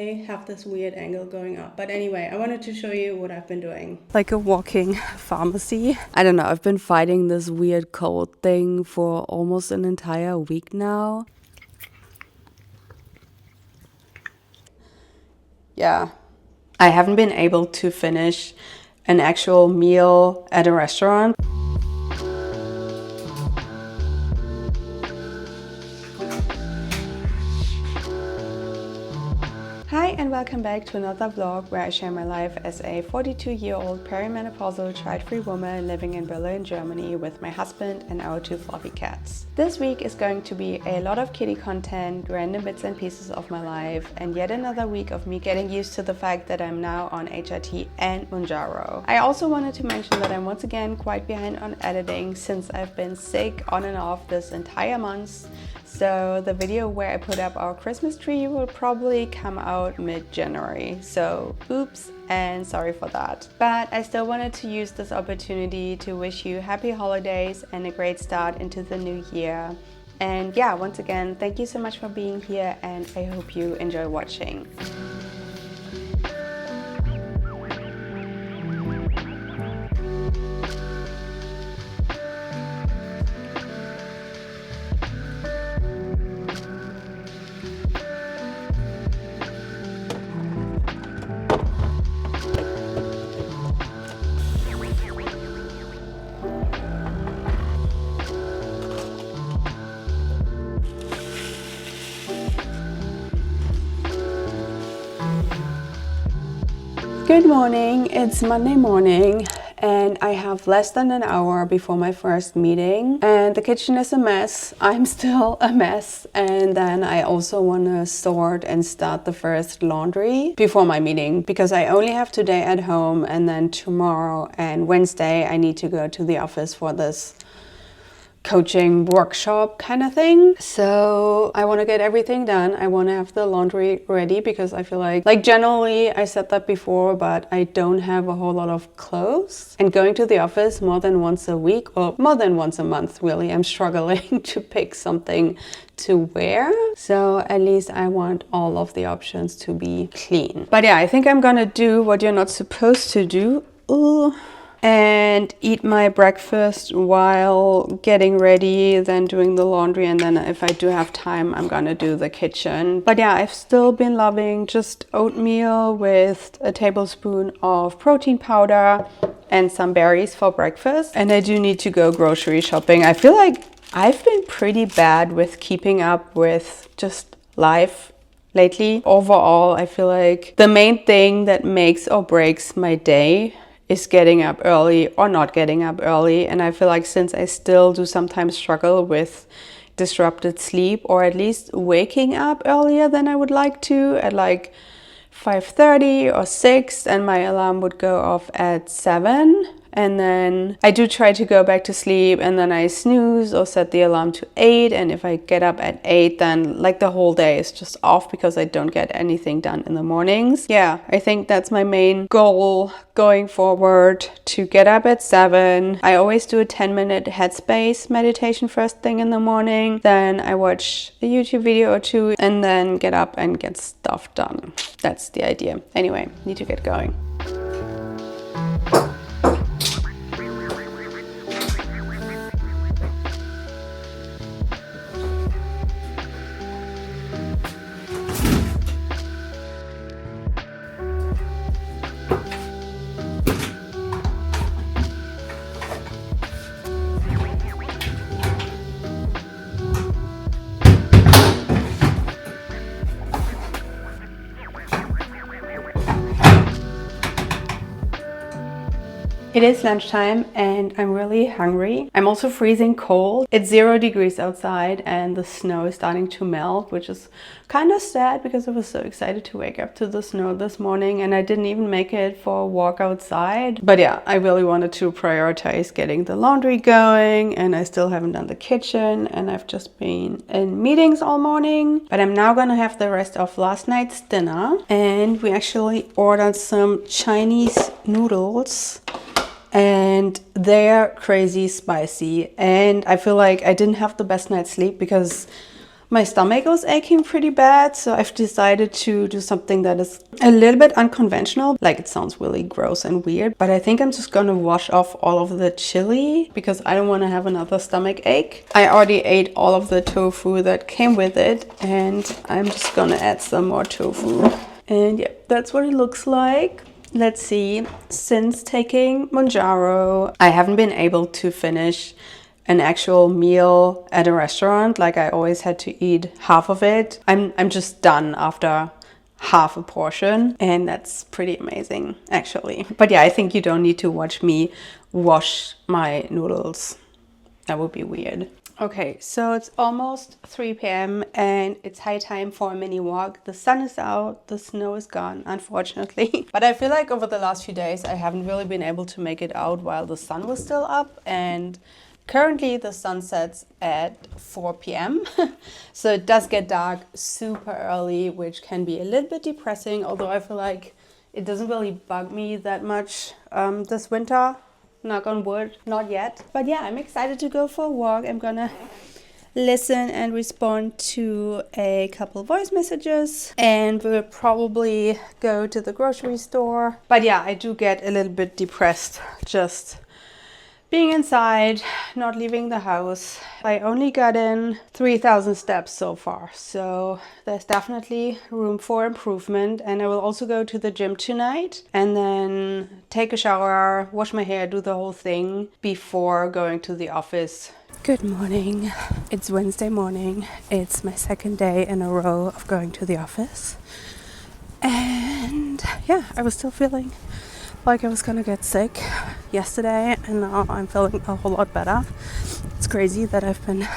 I have this weird angle going up. But anyway, I wanted to show you what I've been doing. Like a walking pharmacy. I don't know, I've been fighting this weird cold thing for almost an entire week now. Yeah, I haven't been able to finish an actual meal at a restaurant. Hi and welcome back to another vlog where I share my life as a 42-year-old perimenopausal child-free woman living in Berlin, Germany with my husband and our 2 fluffy cats. This week is going to be a lot of kitty content, random bits and pieces of my life, and yet another week of me getting used to the fact that I'm now on HRT and Mounjaro. I also wanted to mention that I'm once again quite behind on editing since I've been sick on and off this entire month. So the video where I put up our Christmas tree will probably come out mid-January. So oops and sorry for that. But I still wanted to use this opportunity to wish you happy holidays and a great start into the new year. And yeah, once again, thank you so much for being here and I hope you enjoy watching. Good morning, it's Monday morning and I have less than an hour before my first meeting and the kitchen is a mess. I'm still a mess, and then I also want to sort and start the first laundry before my meeting because I only have today at home and then tomorrow and Wednesday I need to go to the office for this coaching workshop kind of thing. So I want to get everything done. I want to have the laundry ready because I feel like generally I said that before, but I don't have a whole lot of clothes, and going to the office more than once a week or more than once a month, really, I'm struggling to pick something to wear. So at least I want all of the options to be clean. But yeah, I think I'm gonna do what you're not supposed to do. Ooh. And eat my breakfast while getting ready, then doing the laundry, and then if I do have time I'm gonna do the kitchen. But yeah, I've still been loving just oatmeal with a tablespoon of protein powder and some berries for breakfast. And I do need to go grocery shopping. I feel like I've been pretty bad with keeping up with just life lately. Overall, I feel like the main thing that makes or breaks my day is getting up early or not getting up early. And I feel like since I still do sometimes struggle with disrupted sleep, or at least waking up earlier than I would like to, at like 5:30 or 6, and my alarm would go off at 7. And then I do try to go back to sleep and then I snooze or set the alarm to 8. And if I get up at 8, then like the whole day is just off because I don't get anything done in the mornings. Yeah, I think that's my main goal going forward, to get up at 7. I always do a 10-minute headspace meditation first thing in the morning. Then I watch a YouTube video or 2 and then get up and get stuff done. That's the idea. Anyway, need to get going. It is lunchtime and I'm really hungry. I'm also freezing cold. It's 0 degrees outside and the snow is starting to melt, which is kind of sad because I was so excited to wake up to the snow this morning and I didn't even make it for a walk outside. But yeah, I really wanted to prioritize getting the laundry going, and I still haven't done the kitchen, and I've just been in meetings all morning. But I'm now gonna have the rest of last night's dinner, and we actually ordered some Chinese noodles. And they're crazy spicy, and I feel like I didn't have the best night's sleep because my stomach was aching pretty bad, so I've decided to do something that is a little bit unconventional. Like, it sounds really gross and weird, but I think I'm just gonna wash off all of the chili because I don't want to have another stomach ache. I already ate all of the tofu that came with it, and I'm just gonna add some more tofu. And yeah, that's what it looks like. Let's see, since taking Mounjaro, I haven't been able to finish an actual meal at a restaurant. Like, I always had to eat half of it. I'm just done after half a portion, and that's pretty amazing actually. But yeah, I think you don't need to watch me wash my noodles. That would be weird. Okay, so it's almost 3 p.m. and it's high time for a mini walk. The sun is out, the snow is gone, unfortunately. But I feel like over the last few days, I haven't really been able to make it out while the sun was still up, and currently the sun sets at 4 p.m. So it does get dark super early, which can be a little bit depressing, although I feel like it doesn't really bug me that much this winter. Knock on wood, not yet. But yeah, I'm excited to go for a walk. I'm gonna listen and respond to a couple voice messages, and we'll probably go to the grocery store. But yeah, I do get a little bit depressed just being inside, not leaving the house. I only got in 3,000 steps so far, so there's definitely room for improvement. And I will also go to the gym tonight and then take a shower, wash my hair, do the whole thing before going to the office. Good morning. It's Wednesday morning. It's my second day in a row of going to the office. And yeah, I was still feeling like I was gonna get sick yesterday, and now I'm feeling a whole lot better. It's crazy that I've been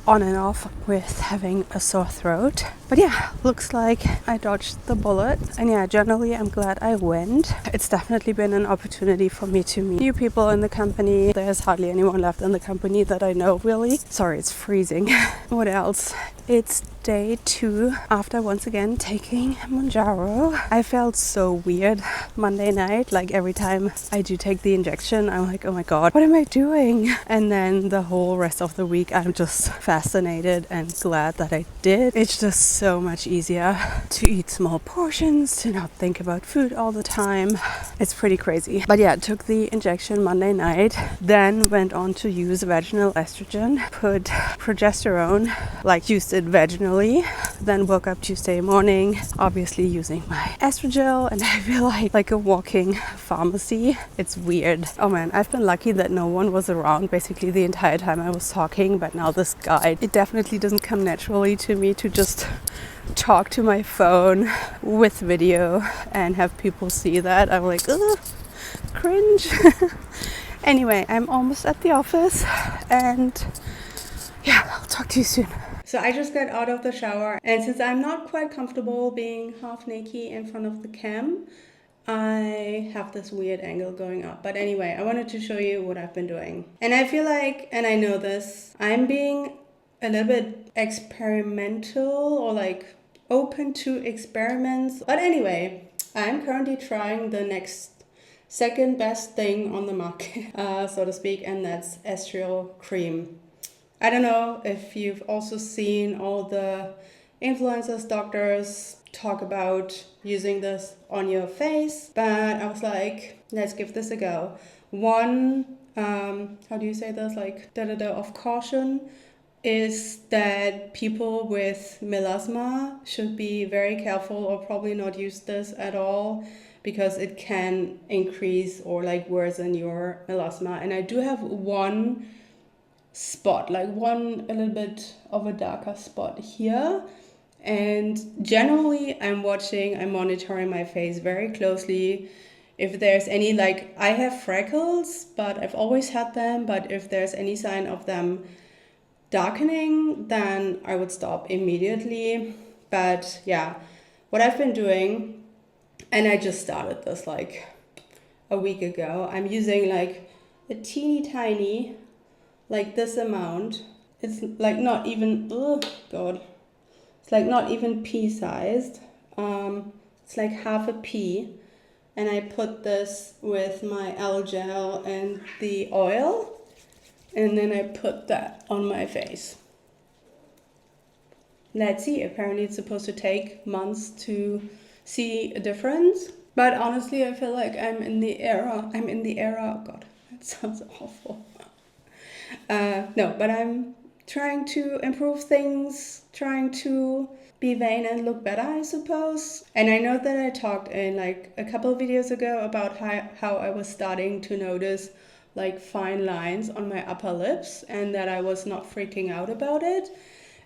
on and off with having a sore throat. But yeah, looks like I dodged the bullet. And yeah, generally I'm glad I went. It's definitely been an opportunity for me to meet new people in the company. There's hardly anyone left in the company that I know, really. Sorry, it's freezing. What else? It's day 2 after once again taking Mounjaro. I felt so weird Monday night. Like, every time I do take the injection, I'm like, oh my god, what am I doing? And then the whole rest of the week, I'm just fascinated and glad that I did. It's just so much easier to eat small portions, to not think about food all the time. It's pretty crazy. But yeah, took the injection Monday night, then went on to use vaginal estrogen, put progesterone, like used it vaginally, then woke up Tuesday morning, obviously using my Estriol, and I feel like a walking pharmacy. It's weird. Oh man, I've been lucky that no one was around basically the entire time I was talking, but now this guide, it definitely doesn't come naturally to me to just talk to my phone with video and have people see that. I'm like, ugh, cringe. Anyway, I'm almost at the office, and yeah, I'll talk to you soon. So I just got out of the shower, and since I'm not quite comfortable being half naked in front of the cam, I have this weird angle going up. But anyway, I wanted to show you what I've been doing. And I feel like, and I know this, I'm being a little bit experimental, or like open to experiments. But anyway, I'm currently trying the next second best thing on the market, so to speak, and that's Estriol cream. I don't know if you've also seen all the influencers, doctors talk about using this on your face, but I was like, let's give this a go. One, how do you say this? Like, of caution is that people with melasma should be very careful, or probably not use this at all, because it can increase or like worsen your melasma. And I do have one spot, like one a little bit of a darker spot here, and generally I'm monitoring my face very closely. If there's any, like, I have freckles, but I've always had them, but if there's any sign of them darkening, then I would stop immediately. But yeah, what I've been doing, and I just started this like a week ago, I'm using like a teeny tiny, like this amount. It's like not even, oh god, it's like not even pea sized. It's like half a pea, and I put this with my aloe gel and the oil, and then I put that on my face. let's see. Apparently it's supposed to take months to see a difference. But honestly, I feel like I'm in the era, oh God, that sounds awful. No, but I'm trying to improve things, trying to be vain and look better, I suppose. And I know that I talked in like a couple of videos ago about how I was starting to notice like fine lines on my upper lips and that I was not freaking out about it.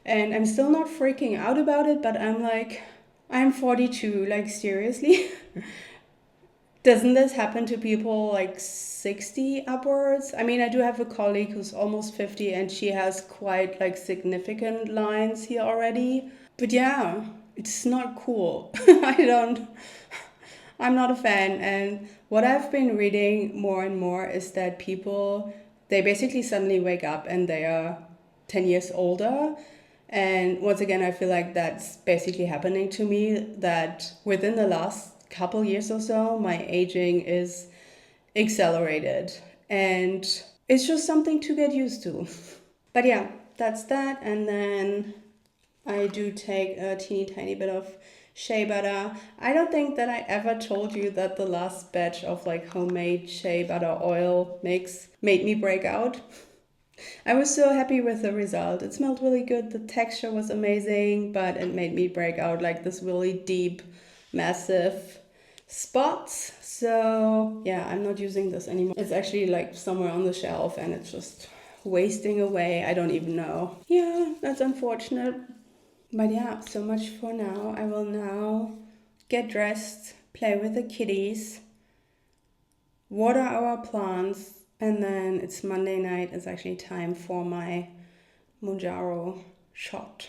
And I'm still not freaking out about it, but I'm like, I'm 42, like seriously. Doesn't this happen to people like 60 upwards? I mean, I do have a colleague who's almost 50 and she has quite like significant lines here already. But yeah, it's not cool. I'm not a fan. And what I've been reading more and more is that people, they basically suddenly wake up and they are 10 years older. And once again, I feel like that's basically happening to me, that within the last couple years or so, my aging is accelerated. And it's just something to get used to. But yeah, that's that. And then I do take a teeny tiny bit of shea butter. I don't think that I ever told you that the last batch of like homemade shea butter oil mix made me break out. I was so happy with the result. It smelled really good. The texture was amazing, but it made me break out like this really deep, massive spots. So yeah, I'm not using this anymore. It's actually like somewhere on the shelf and it's just wasting away. I don't even know. Yeah, that's unfortunate. But yeah, so much for now. I will now get dressed, play with the kitties, water our plants, and then it's Monday night. It's actually time for my Mounjaro shot.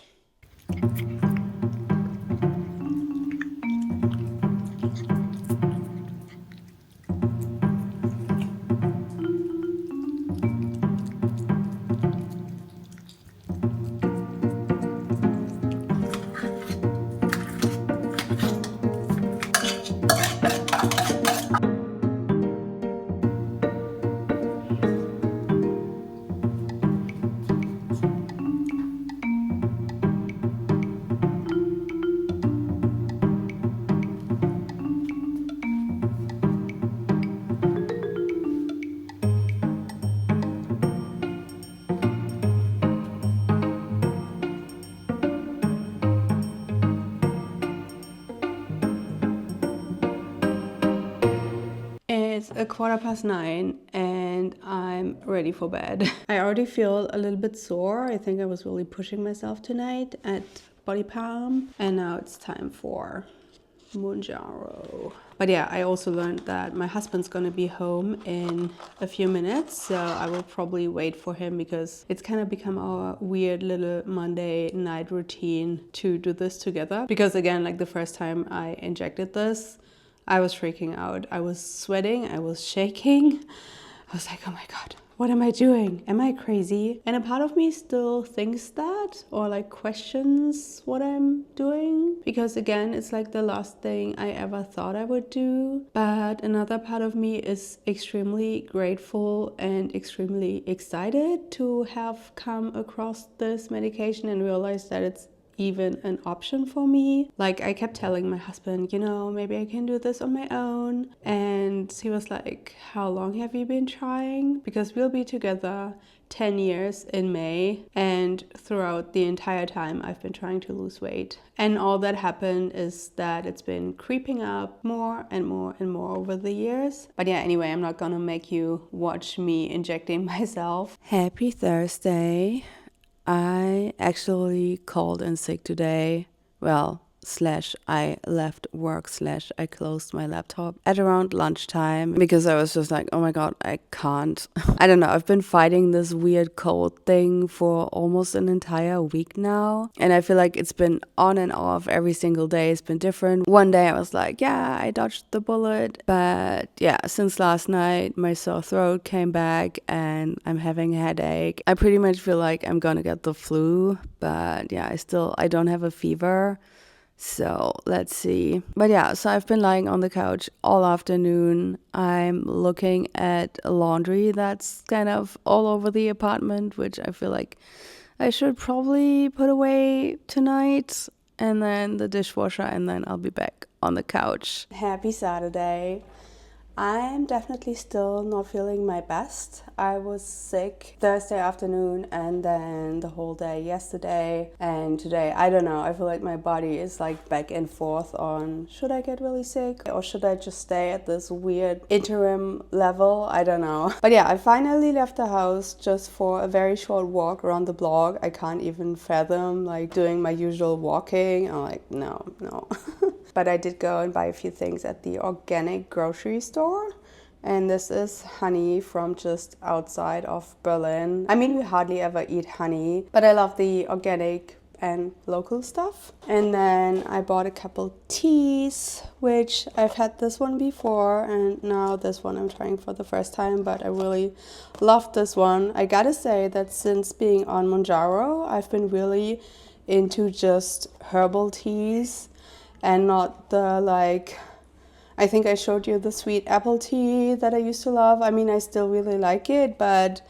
It's 9:15 and I'm ready for bed. I already feel a little bit sore. I think I was really pushing myself tonight at Body Palm. And now it's time for Mounjaro. But yeah, I also learned that my husband's gonna be home in a few minutes, so I will probably wait for him because it's kind of become our weird little Monday night routine to do this together. Because again, like the first time I injected this, I was freaking out. I was sweating, I was shaking. I was like, oh my God, what am I doing? Am I crazy? And a part of me still thinks that or like questions what I'm doing. Because again, it's like the last thing I ever thought I would do. But another part of me is extremely grateful and extremely excited to have come across this medication and realize that it's even an option for me. Like I kept telling my husband, you know, maybe I can do this on my own. And he was like, how long have you been trying? Because we'll be together 10 years in May, and throughout the entire time I've been trying to lose weight. And all that happened is that it's been creeping up more and more and more over the years. But yeah, anyway, I'm not gonna make you watch me injecting myself. Happy Thursday. I actually called in sick today. Well, I left work / I closed my laptop at around lunchtime because I was just like, oh my God, I can't. I don't know. I've been fighting this weird cold thing for almost an entire week now. And I feel like it's been on and off every single day. It's been different. One day I was like, yeah, I dodged the bullet. But yeah, since last night, my sore throat came back and I'm having a headache. I pretty much feel like I'm gonna get the flu. But yeah, I don't have a fever. So let's see. But yeah, so I've been lying on the couch all afternoon. I'm looking at laundry that's kind of all over the apartment, which I feel like I should probably put away tonight and then the dishwasher, and then I'll be back on the couch. Happy Saturday. I'm definitely still not feeling my best. I was sick Thursday afternoon and then the whole day yesterday and today. I don't know. I feel like my body is like back and forth on should I get really sick or should I just stay at this weird interim level? I don't know. But yeah, I finally left the house just for a very short walk around the block. I can't even fathom like doing my usual walking. I'm like, no. But I did go and buy a few things at the organic grocery store. And this is honey from just outside of Berlin. I mean, we hardly ever eat honey, but I love the organic and local stuff. And then I bought a couple teas, which I've had this one before, and now this one I'm trying for the first time, but I really love this one. I gotta say that since being on Monjaro, I've been really into just herbal teas and not the like, I think I showed you the sweet apple tea that I used to love. I mean, I still really like it, but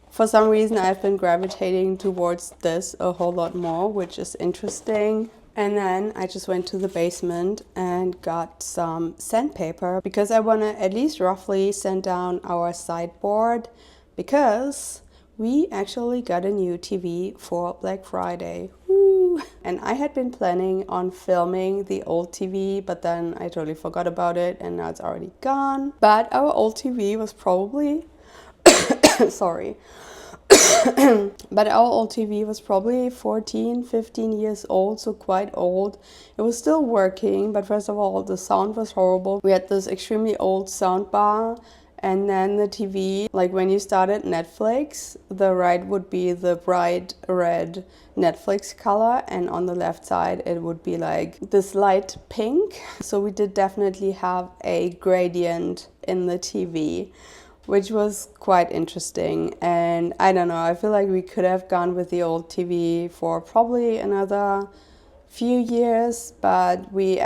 for some reason I've been gravitating towards this a whole lot more, which is interesting. And then I just went to the basement and got some sandpaper because I want to at least roughly sand down our sideboard because we actually got a new TV for Black Friday. Woo! And I had been planning on filming the old TV, but then I totally forgot about it and now it's already gone. But our old TV was probably, sorry. But our old TV was probably 14, 15 years old, so quite old. It was still working, but first of all, the sound was horrible. We had this extremely old sound bar. And then the TV, like when you started Netflix, the right would be the bright red Netflix color, and on the left side it would be like this light pink. So we did definitely have a gradient in the TV, which was quite interesting. And I don't know, I feel like we could have gone with the old TV for probably another few years, but we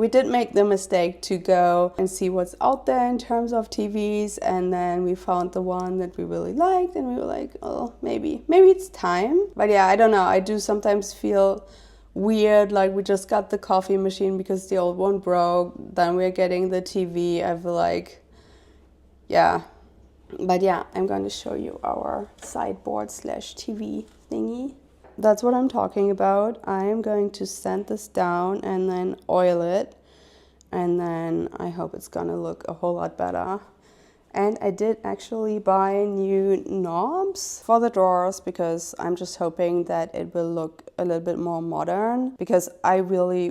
did make the mistake to go and see what's out there in terms of TVs, and then we found the one that we really liked and we were like, oh, maybe it's time. But yeah, I don't know, I do sometimes feel weird, like we just got the coffee machine because the old one broke, then we're getting the TV. I feel like, yeah. But yeah, I'm going to show you our sideboard slash TV thingy. That's what I'm talking about. I am going to sand this down and then oil it, and then I hope it's gonna look a whole lot better. And I did actually buy new knobs for the drawers because I'm just hoping that it will look a little bit more modern, because I really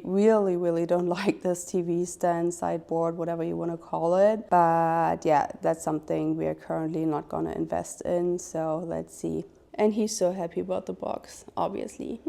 don't like this TV stand, sideboard, whatever you want to call it. But yeah, that's something we are currently not gonna invest in, so let's see. And he's so happy about the box, obviously.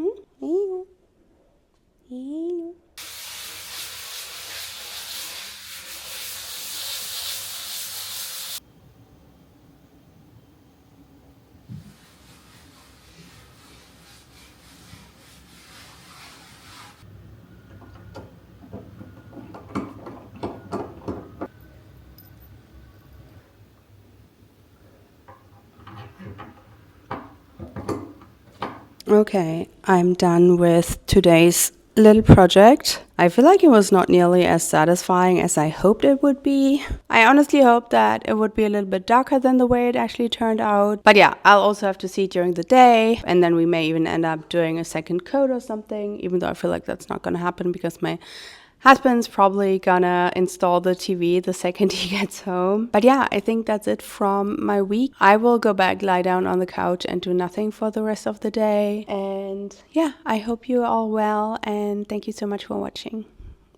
Okay, I'm done with today's little project. I feel like it was not nearly as satisfying as I hoped it would be. I honestly hoped that it would be a little bit darker than the way it actually turned out. But yeah, I'll also have to see during the day, and then we may even end up doing a second coat or something, even though I feel like that's not gonna happen because my husband's probably gonna install the TV the second he gets home. But yeah, I think that's it from my week. I will go back, lie down on the couch and do nothing for the rest of the day. And yeah, I hope you're all well, and thank you so much for watching.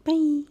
Bye.